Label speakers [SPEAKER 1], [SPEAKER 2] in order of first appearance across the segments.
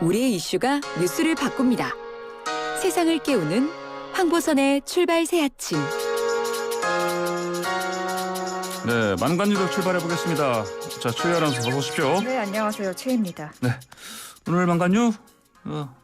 [SPEAKER 1] 우리의 이슈가 뉴스를 바꿉니다. 세상을 깨우는 황보선의 출발 새 아침.
[SPEAKER 2] 네, 만관유로 출발해 보겠습니다. 자, 최희 아나운서 어서 오십시오.
[SPEAKER 3] 네, 안녕하세요. 최희입니다.
[SPEAKER 2] 네, 오늘 만관유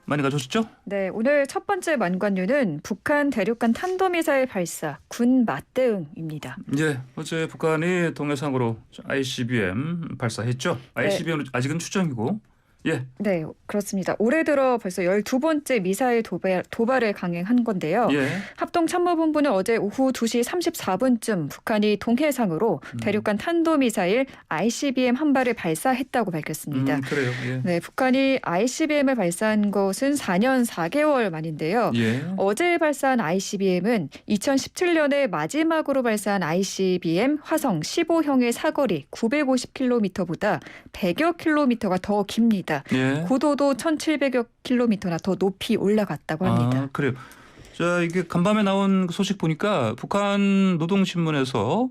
[SPEAKER 2] 많이 가져오셨죠?
[SPEAKER 3] 네, 오늘 첫 번째 만관유는 북한 대륙간 탄도미사일 발사, 군 맞대응입니다.
[SPEAKER 2] 예, 어제 북한이 동해상으로 ICBM 발사했죠. ICBM은 아직은 추정이고. 예.
[SPEAKER 3] 네, 그렇습니다. 올해 들어 벌써 12번째 미사일 도발을 강행한 건데요.
[SPEAKER 2] 예.
[SPEAKER 3] 합동참모본부는 어제 오후 2시 34분쯤 북한이 동해상으로 대륙간 탄도미사일 ICBM 한 발을 발사했다고 밝혔습니다.
[SPEAKER 2] 그래요. 예.
[SPEAKER 3] 네, 북한이 ICBM을 발사한 것은 4년 4개월 만인데요.
[SPEAKER 2] 예.
[SPEAKER 3] 어제 발사한 ICBM은 2017년에 마지막으로 발사한 ICBM 화성 15형의 사거리 950km보다 100여 킬로미터가 더 깁니다.
[SPEAKER 2] 예.
[SPEAKER 3] 고도도 1,700여 킬로미터나 더 높이 올라갔다고 합니다.
[SPEAKER 2] 아, 그래요. 자, 이게 간밤에 나온 소식 보니까 북한 노동신문에서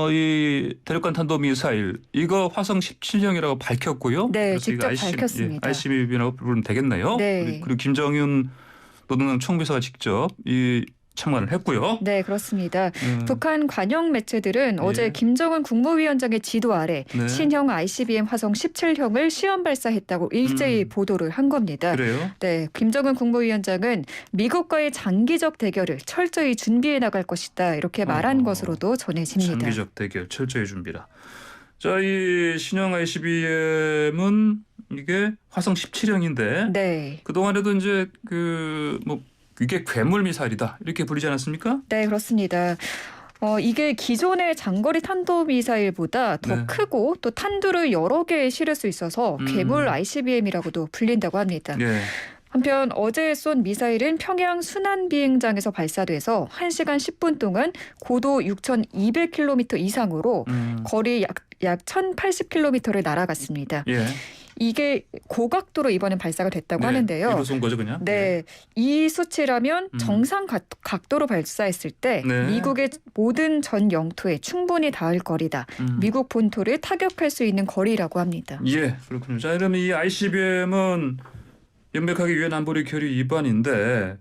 [SPEAKER 2] 이 대륙간 탄도미사일 이거 화성 17형이라고 밝혔고요.
[SPEAKER 3] 네,
[SPEAKER 2] 그래서
[SPEAKER 3] 직접
[SPEAKER 2] 이거
[SPEAKER 3] 밝혔습니다.
[SPEAKER 2] ICBM이라고 부르면 되겠네요.
[SPEAKER 3] 네.
[SPEAKER 2] 그리고 김정은 노동당 총비서가 직접 이 참관을 했고요.
[SPEAKER 3] 네, 그렇습니다. 북한 관영 매체들은 어제 김정은 국무위원장의 지도 아래
[SPEAKER 2] 네.
[SPEAKER 3] 신형 ICBM 화성 17형을 시험 발사했다고 일제히 보도를 한 겁니다.
[SPEAKER 2] 그래요?
[SPEAKER 3] 네, 김정은 국무위원장은 미국과의 장기적 대결을 철저히 준비해 나갈 것이다 이렇게 말한 것으로도 전해집니다.
[SPEAKER 2] 장기적 대결 철저히 준비라. 자, 이 신형 ICBM은 이게 화성 17형인데
[SPEAKER 3] 네.
[SPEAKER 2] 그 동안에도 이제 이게 괴물 미사일이다 이렇게 불리지 않았습니까?
[SPEAKER 3] 네, 그렇습니다. 이게 기존의 장거리 탄도미사일보다 더
[SPEAKER 2] 네.
[SPEAKER 3] 크고 또 탄두를 여러 개 실을 수 있어서 괴물 ICBM이라고도 불린다고 합니다.
[SPEAKER 2] 예.
[SPEAKER 3] 한편 어제 쏜 미사일은 평양 순환비행장에서 발사돼서 1시간 10분 동안 고도 6,200km 이상으로 거리 약 1,080km를 날아갔습니다.
[SPEAKER 2] 예.
[SPEAKER 3] 이게 고각도로 이번엔 발사가 됐다고 하는데요.
[SPEAKER 2] 이로 쏜 거죠, 그냥?
[SPEAKER 3] 네, 이 수치라면 정상 각도로 발사했을 때
[SPEAKER 2] 네.
[SPEAKER 3] 미국의 모든 전 영토에 충분히 닿을 거리다. 미국 본토를 타격할 수 있는 거리라고 합니다.
[SPEAKER 2] 예, 그렇군요. 자, 그러면 이 ICBM은 연맥하게 유엔 안보리 결의 위반인데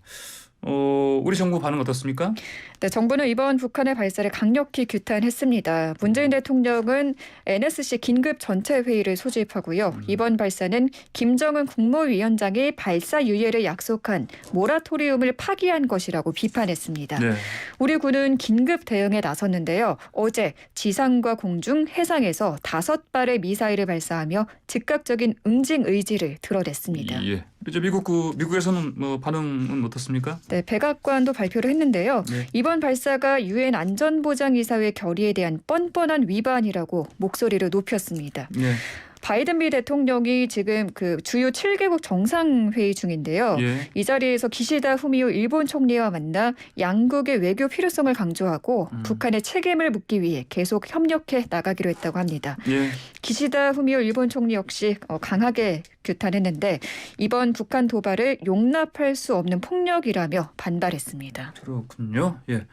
[SPEAKER 2] 우리 정부 반응 어떻습니까?
[SPEAKER 3] 네, 정부는 이번 북한의 발사를 강력히 규탄했습니다. 문재인 대통령은 NSC 긴급 전체 회의를 소집하고요. 이번 발사는 김정은 국무위원장이 발사 유예를 약속한 모라토리움을 파기한 것이라고 비판했습니다.
[SPEAKER 2] 네.
[SPEAKER 3] 우리 군은 긴급 대응에 나섰는데요. 어제 지상과 공중, 해상에서 5발의 미사일을 발사하며 즉각적인 응징 의지를 드러냈습니다.
[SPEAKER 2] 예. 이제 미국에서는 반응은 어떻습니까?
[SPEAKER 3] 네, 백악관도 발표를 했는데요.
[SPEAKER 2] 네.
[SPEAKER 3] 이번 발사가 유엔 안전보장이사회 결의에 대한 뻔뻔한 위반이라고 목소리를 높였습니다.
[SPEAKER 2] 예.
[SPEAKER 3] 바이든 미 대통령이 지금 그 주요 7개국 정상회의 중인데요.
[SPEAKER 2] 예.
[SPEAKER 3] 이 자리에서 기시다 후미오 일본 총리와 만나 양국의 외교 필요성을 강조하고 북한의 책임을 묻기 위해 계속 협력해 나가기로 했다고 합니다.
[SPEAKER 2] 예.
[SPEAKER 3] 기시다 후미오 일본 총리 역시 강하게 규탄했는데 이번 북한 도발을 용납할 수 없는 폭력이라며 반발했습니다.
[SPEAKER 2] 그렇군요. 예.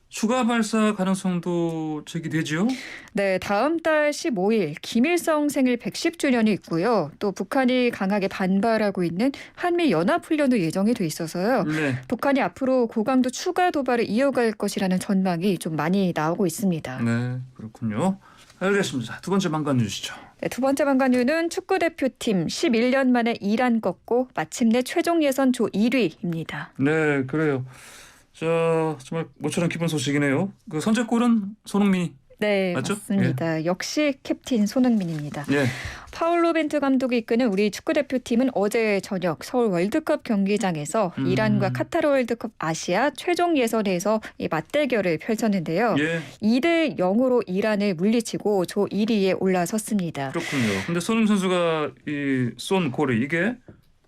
[SPEAKER 2] 추가 발사 가능성도 제기되지요?
[SPEAKER 3] 네, 다음 달 15일 김일성 생일 110주년이 있고요. 또 북한이 강하게 반발하고 있는 한미 연합훈련도 예정이 돼 있어서요.
[SPEAKER 2] 네.
[SPEAKER 3] 북한이 앞으로 고강도 추가 도발을 이어갈 것이라는 전망이 좀 많이 나오고 있습니다.
[SPEAKER 2] 네, 그렇군요. 알겠습니다. 두 번째 만관 주시죠.
[SPEAKER 3] 네, 두 번째 방관유는 축구대표팀 11년 만에 이란 꺾고 마침내 최종 예선 조 1위입니다.
[SPEAKER 2] 네, 그래요. 자, 정말 모처럼 기쁜 소식이네요. 그 선제골은 손흥민이.
[SPEAKER 3] 네,
[SPEAKER 2] 맞죠?
[SPEAKER 3] 맞습니다. 역시 캡틴 손흥민입니다.
[SPEAKER 2] 예.
[SPEAKER 3] 파울로 벤투 감독이 이끄는 우리 축구대표팀은 어제 저녁 서울 월드컵 경기장에서 이란과 카타르 월드컵 아시아 최종 예선에서 이 맞대결을 펼쳤는데요.
[SPEAKER 2] 예.
[SPEAKER 3] 2대 0으로 이란을 물리치고 조 1위에 올라섰습니다.
[SPEAKER 2] 그렇군요. 근데 손흥민 선수가 이 쏜 골이 이게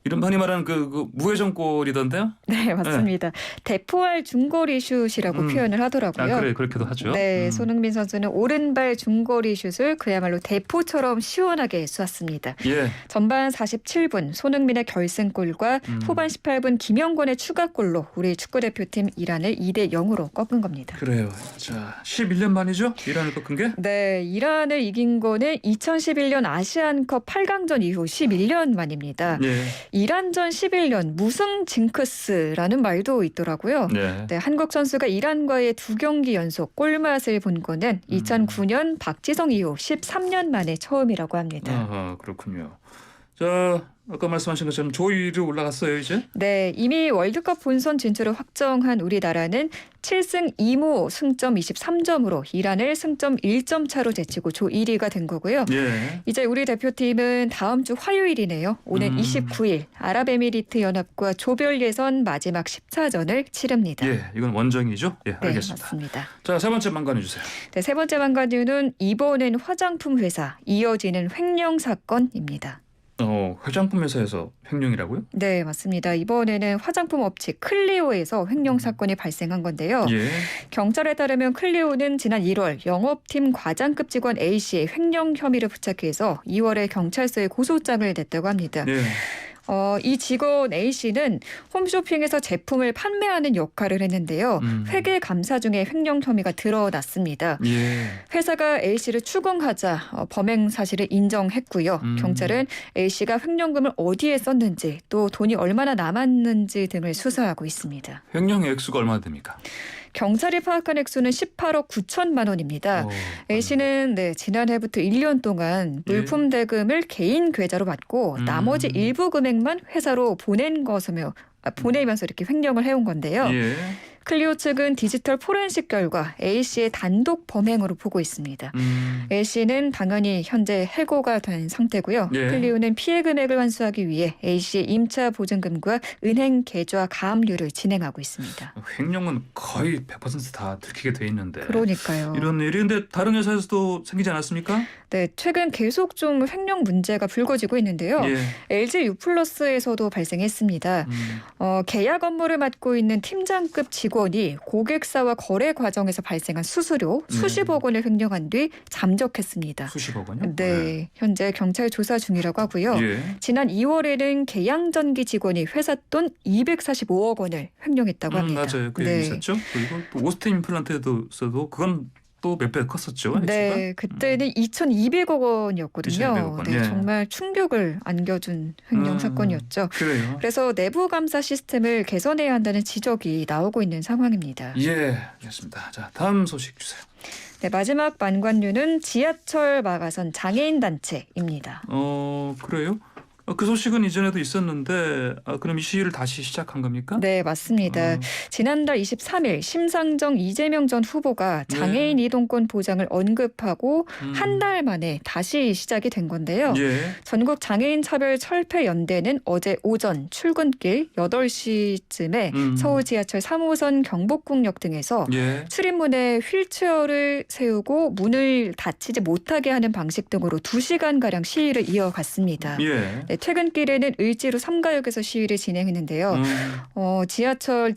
[SPEAKER 2] 이런 흔히 말하는 그 무회전골이던데요?
[SPEAKER 3] 네, 맞습니다. 대포알 중거리 슛이라고 표현을 하더라고요.
[SPEAKER 2] 아, 그래 그렇게도 하죠.
[SPEAKER 3] 네, 손흥민 선수는 오른발 중거리 슛을 그야말로 대포처럼 시원하게 쏘았습니다.
[SPEAKER 2] 예.
[SPEAKER 3] 전반 47분 손흥민의 결승골과 후반 18분 김영권의 추가골로 우리 축구대표팀 이란을 2대 0으로 꺾은 겁니다.
[SPEAKER 2] 그래요. 자, 11년 만이죠? 이란을 꺾은 게?
[SPEAKER 3] 네, 이란을 이긴 거는 2011년 아시안컵 8강전 이후 11년 만입니다.
[SPEAKER 2] 예.
[SPEAKER 3] 이란전 11년 무승 징크스라는 말도 있더라고요.
[SPEAKER 2] 네.
[SPEAKER 3] 네, 한국 선수가 이란과의 2경기 연속 골맛을 본 거는 2009년 박지성 이후 13년 만에 처음이라고 합니다.
[SPEAKER 2] 아, 그렇군요. 자, 아까 말씀하신 것처럼 조2로 올라갔어요, 이제?
[SPEAKER 3] 네, 이미 월드컵 본선 진출을 확정한 우리나라는 7승 2무 승점 23점으로 이란을 승점 1점 차로 제치고 조 1위가 된 거고요.
[SPEAKER 2] 예.
[SPEAKER 3] 이제 우리 대표팀은 다음 주 화요일이네요. 오는 29일 아랍에미리트 연합과 조별 예선 마지막 14전을 치릅니다.
[SPEAKER 2] 예, 이건 원정이죠? 예,
[SPEAKER 3] 네,
[SPEAKER 2] 알겠습니다.
[SPEAKER 3] 맞습니다.
[SPEAKER 2] 자, 세 번째 만관해 주세요.
[SPEAKER 3] 네, 세 번째 만관유는 이번엔 화장품 회사 이어지는 횡령 사건입니다.
[SPEAKER 2] 화장품 회사에서 횡령이라고요?
[SPEAKER 3] 네, 맞습니다. 이번에는 화장품 업체 클리오에서 횡령 사건이 발생한 건데요.
[SPEAKER 2] 예.
[SPEAKER 3] 경찰에 따르면 클리오는 지난 1월 영업팀 과장급 직원 A씨의 횡령 혐의를 부착해서 2월에 경찰서에 고소장을 냈다고 합니다.
[SPEAKER 2] 예.
[SPEAKER 3] 이 직원 A씨는 홈쇼핑에서 제품을 판매하는 역할을 했는데요. 회계 감사 중에 횡령 혐의가 드러났습니다.
[SPEAKER 2] 예.
[SPEAKER 3] 회사가 A씨를 추궁하자 범행 사실을 인정했고요. 경찰은 A씨가 횡령금을 어디에 썼는지 또 돈이 얼마나 남았는지 등을 수사하고 있습니다.
[SPEAKER 2] 횡령의 액수가 얼마나 됩니까?
[SPEAKER 3] 경찰이 파악한 액수는 18억 9천만 원입니다. A씨는 지난해부터 1년 동안 물품 대금을 개인 계좌로 받고 나머지 일부 금액만 회사로 보내면서 이렇게 횡령을 해온 건데요.
[SPEAKER 2] 예.
[SPEAKER 3] 클리오 측은 디지털 포렌식 결과 A씨의 단독 범행으로 보고 있습니다. A씨는 당연히 현재 해고가 된 상태고요.
[SPEAKER 2] 예.
[SPEAKER 3] 클리오는 피해 금액을 환수하기 위해 A씨의 임차 보증금과 은행 계좌 가압류를 진행하고 있습니다.
[SPEAKER 2] 횡령은 거의 100%다 들키게 돼 있는데.
[SPEAKER 3] 그러니까요.
[SPEAKER 2] 이런 일이 근데 다른 회사에서도 생기지 않았습니까?
[SPEAKER 3] 네, 최근 계속 좀 횡령 문제가 불거지고 있는데요.
[SPEAKER 2] 예.
[SPEAKER 3] LG U+에서도 발생했습니다. 계약 업무를 맡고 있는 팀장급 직원이 고객사와 거래 과정에서 발생한 수수료 수십억 원을 횡령한 뒤 잠적했습니다.
[SPEAKER 2] 수십억 원이요?
[SPEAKER 3] 네, 현재 경찰 조사 중이라고 하고요.
[SPEAKER 2] 예.
[SPEAKER 3] 지난 2월에는 계양전기 직원이 회사 돈 245억 원을 횡령했다고 합니다.
[SPEAKER 2] 맞아요. 그 얘기 있었죠. 그리고 또 오스틴 임플란트에서도 그건 또 몇 배 컸었죠.
[SPEAKER 3] 네, 그때는 2,200억 원이었거든요.
[SPEAKER 2] 2,200억 원.
[SPEAKER 3] 네,
[SPEAKER 2] 예.
[SPEAKER 3] 정말 충격을 안겨준 횡령 사건이었죠.
[SPEAKER 2] 그래요.
[SPEAKER 3] 그래서 내부 감사 시스템을 개선해야 한다는 지적이 나오고 있는 상황입니다.
[SPEAKER 2] 예, 알겠습니다. 자, 다음 소식 주세요.
[SPEAKER 3] 네, 마지막 만관유는 지하철 마가선 장애인 단체입니다.
[SPEAKER 2] 그래요? 그 소식은 이전에도 있었는데 그럼 이 시위를 다시 시작한 겁니까?
[SPEAKER 3] 네, 맞습니다. 지난달 23일 심상정 이재명 전 후보가 장애인 이동권 보장을 언급하고 한 달 만에 다시 시작이 된 건데요.
[SPEAKER 2] 예.
[SPEAKER 3] 전국 장애인 차별 철폐 연대는 어제 오전 출근길 8시쯤에 서울 지하철 3호선 경복궁역 등에서
[SPEAKER 2] 예.
[SPEAKER 3] 출입문에 휠체어를 세우고 문을 닫히지 못하게 하는 방식 등으로 2시간가량 시위를 이어갔습니다.
[SPEAKER 2] 예.
[SPEAKER 3] 네, 퇴근길에는 을지로 삼가역에서 시위를 진행했는데요. 지하철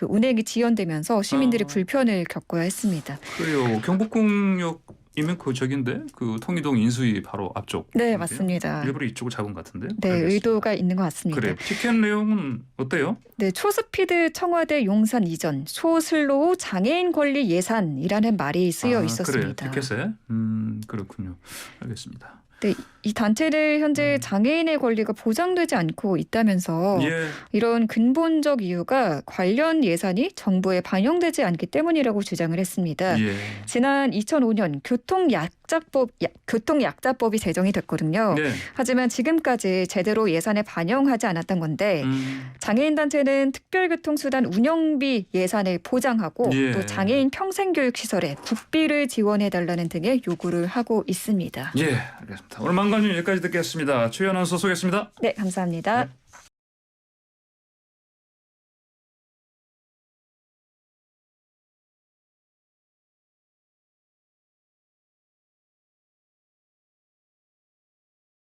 [SPEAKER 3] 운행이 지연되면서 시민들이 불편을 겪어야 했습니다.
[SPEAKER 2] 그래요. 경복궁역이면 그 저긴데 그 통이동 인수위 바로 앞쪽.
[SPEAKER 3] 네, 맞습니다.
[SPEAKER 2] 일부러 이쪽을 잡은 것 같은데.
[SPEAKER 3] 네,
[SPEAKER 2] 알겠습니다.
[SPEAKER 3] 의도가 있는 것 같습니다.
[SPEAKER 2] 그래. 티켓 내용은 어때요?
[SPEAKER 3] 네, 초스피드 청와대 용산 이전 초슬로우 장애인 권리 예산이라는 말이 쓰여 있었습니다.
[SPEAKER 2] 그래요. 티켓에. 그렇군요. 알겠습니다.
[SPEAKER 3] 네, 이 단체는 현재 장애인의 권리가 보장되지 않고 있다면서
[SPEAKER 2] 예.
[SPEAKER 3] 이런 근본적 이유가 관련 예산이 정부에 반영되지 않기 때문이라고 주장을 했습니다.
[SPEAKER 2] 예.
[SPEAKER 3] 지난 2005년 교통약자법이 제정이 됐거든요.
[SPEAKER 2] 네.
[SPEAKER 3] 하지만 지금까지 제대로 예산에 반영하지 않았던 건데 장애인 단체는 특별교통수단 운영비 예산을 보장하고
[SPEAKER 2] 예.
[SPEAKER 3] 또 장애인 평생교육시설에 국비를 지원해달라는 등의 요구를 하고 있습니다.
[SPEAKER 2] 예, 알겠습니다. 오늘 만관님 여기까지 듣겠습니다. 최현 아나운서 소개했습니다.
[SPEAKER 3] 네, 감사합니다.
[SPEAKER 2] 네.